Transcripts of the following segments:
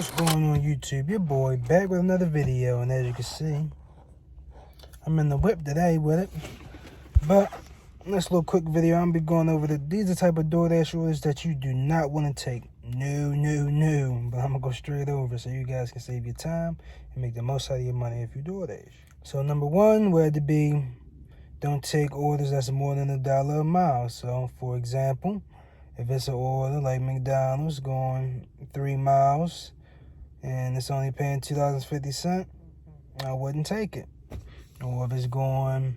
What's going on YouTube? Your boy back with another video, and as you can see, I'm in the whip today with it. But this little quick video, I'm gonna be going over these are the type of DoorDash orders that you do not want to take. No. But I'm gonna go straight over so you guys can save your time and make the most out of your money if you DoorDash. So number one would to be, don't take orders that's more than $1 a mile. So for example, if it's an order like McDonald's going 3 miles and it's only paying $2.50, I wouldn't take it. Or if it's going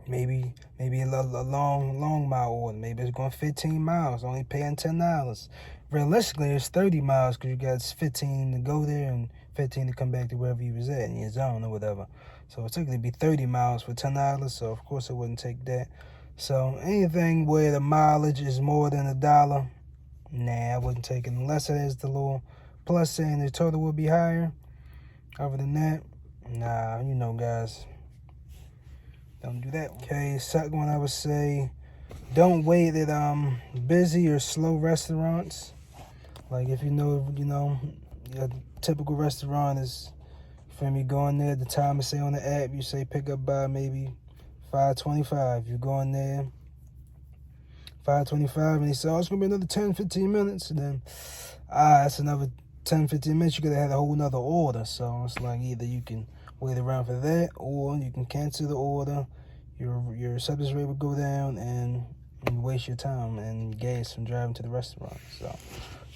maybe a long mile order, maybe it's going 15 miles, only paying $10. Realistically, it's 30 miles because you got 15 to go there and 15 to come back to wherever you was at in your zone or whatever. So it's typically be 30 miles for $10. So of course I wouldn't take that. So anything where the mileage is more than $1, nah, I wouldn't take it unless it has the little plus saying the total will be higher. Other than that, nah, you know, guys, don't do that. Okay, second one I would say, don't wait at busy or slow restaurants. Like if you know, your typical restaurant is, from you going there, the time is say on the app, you say pick up by maybe 5:25. You go in there 5:25 and they say, oh, it's gonna be another 10-15 minutes, and then that's another 10-15 minutes. You gotta have a whole nother order. So it's like either you can wait around for that or you can cancel the order. Your acceptance rate will go down and waste your time and gas from driving to the restaurant. So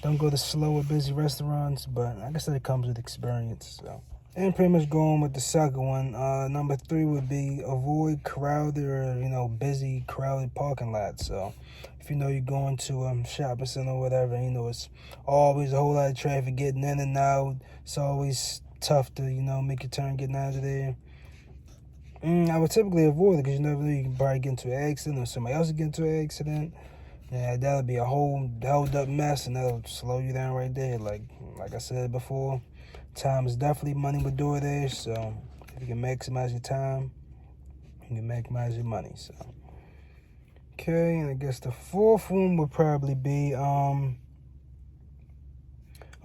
don't go to slow or busy restaurants, but like I said, it comes with experience. So. And pretty much going with the second one, number 3 would be avoid crowded or, busy, crowded parking lots. So if you know you're going to a shopping center or whatever, it's always a whole lot of traffic getting in and out. It's always tough to, make your turn getting out of there. I would typically avoid it because you never know, you can probably get into an accident or somebody else will get into an accident. Yeah, that'll be a whole held up mess, and that'll slow you down right there. Like I said before, time is definitely money with DoorDash, so if you can maximize your time, you can maximize your money. So okay, and I guess the fourth one would probably be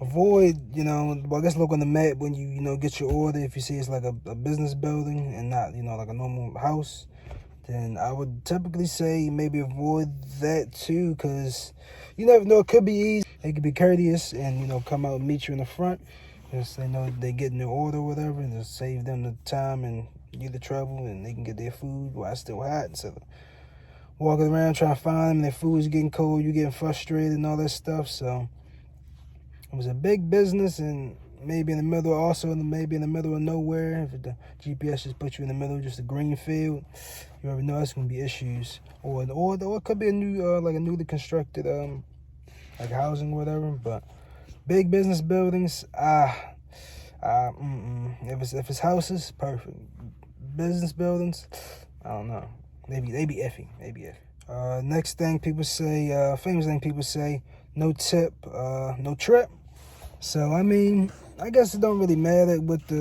avoid, I guess look on the map when you get your order. If you see it's like a business building and not, like a normal house, then I would typically say maybe avoid that too, because you never know, it could be easy. They could be courteous and, come out and meet you in the front. Just they know they're getting their order or whatever, and just save them the time and you the trouble, and they can get their food while it's still hot instead of walking around trying to find them and their food's getting cold, you getting frustrated and all that stuff. So it was a big business, and maybe in the middle of nowhere. If the GPS just puts you in the middle, just a green field, you already know that's gonna be issues. Or it could be a new like a newly constructed like housing or whatever. But big business buildings, if it's houses, perfect. Business buildings, I don't know. They be iffy. Next thing people say, famous thing people say, no tip, no trip. So I guess it don't really matter with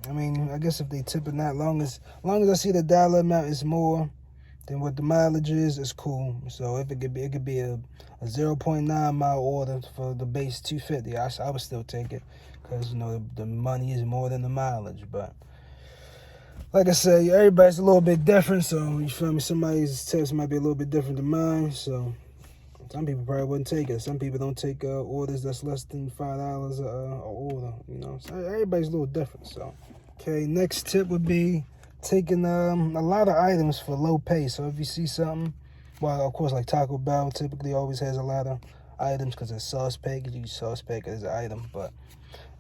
I guess if they tip it not, long as I see the dollar amount is more than what the mileage is, it's cool. So if it could be a 0.9 mile order for the base $2.50, I would still take it because the money is more than the mileage. But like I said, everybody's a little bit different, so you feel me? Somebody's tips might be a little bit different than mine, so some people probably wouldn't take it. Some people don't take orders that's less than $5 a order, So everybody's a little different. So, okay, next tip would be taking a lot of items for low pay. So if you see something, well, of course, like Taco Bell typically always has a lot of items because it's sauce package. You use sauce pack as an item. But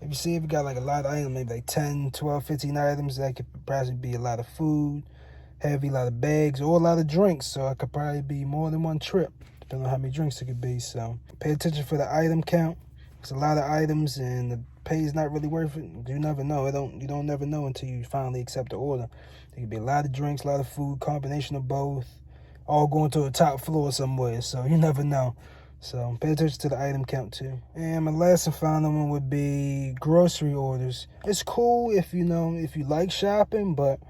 if you got like a lot of items, maybe like 10, 12, 15 items, that could probably be a lot of food, heavy, a lot of bags, or a lot of drinks. So it could probably be more than one trip, depending on how many drinks it could be. So pay attention for the item count. It's a lot of items and the pay is not really worth it. You never know. You don't never know until you finally accept the order. There could be a lot of drinks, a lot of food, combination of both, all going to a top floor somewhere. So you never know. So pay attention to the item count too. And my last and final one would be grocery orders. It's cool if you like shopping, but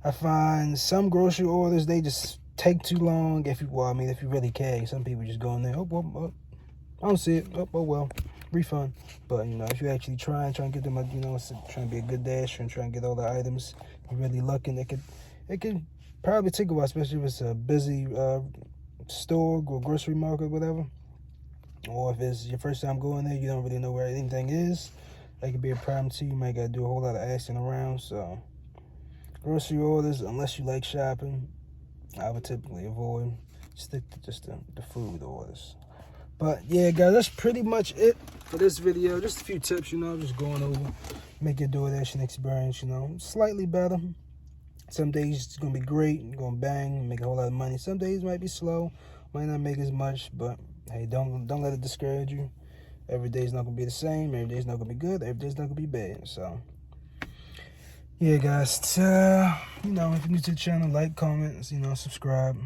I find some grocery orders, they just take too long. If you really care. Some people just go in there, I don't see it. Oh well. refund. But you know, if you actually trying to get them, you know, trying to be a good dasher and trying to get all the items, you're really looking. It can probably take a while, especially if it's a busy store or grocery market, whatever. Or if it's your first time going there, you don't really know where anything is. That could be a problem too. You might gotta do a whole lot of asking around. So grocery orders, unless you like shopping, I would typically avoid. Stick to just the food orders. But yeah, guys, that's pretty much it for this video. Just a few tips, you know, just going over, make your DoorDashing experience, you know, slightly better. Some days it's gonna be great, you're gonna bang, make a whole lot of money. Some days might be slow, might not make as much, but hey, don't let it discourage you. Every day's not gonna be the same. Every day's not gonna be good. Every day's not gonna be bad. So yeah, guys, you know, if you're new to the channel, like, comment, you know, subscribe.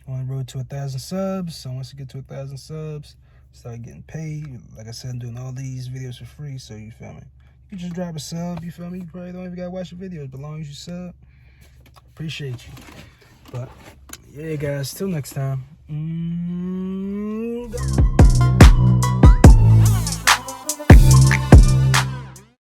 On the road to 1,000 subs. So once you get to 1,000 subs, start getting paid. Like I said, I'm doing all these videos for free, so you feel me? You can just drop a sub, you feel me? You probably don't even gotta watch the videos, but as long as you sub, appreciate you. But yeah, guys, till next time.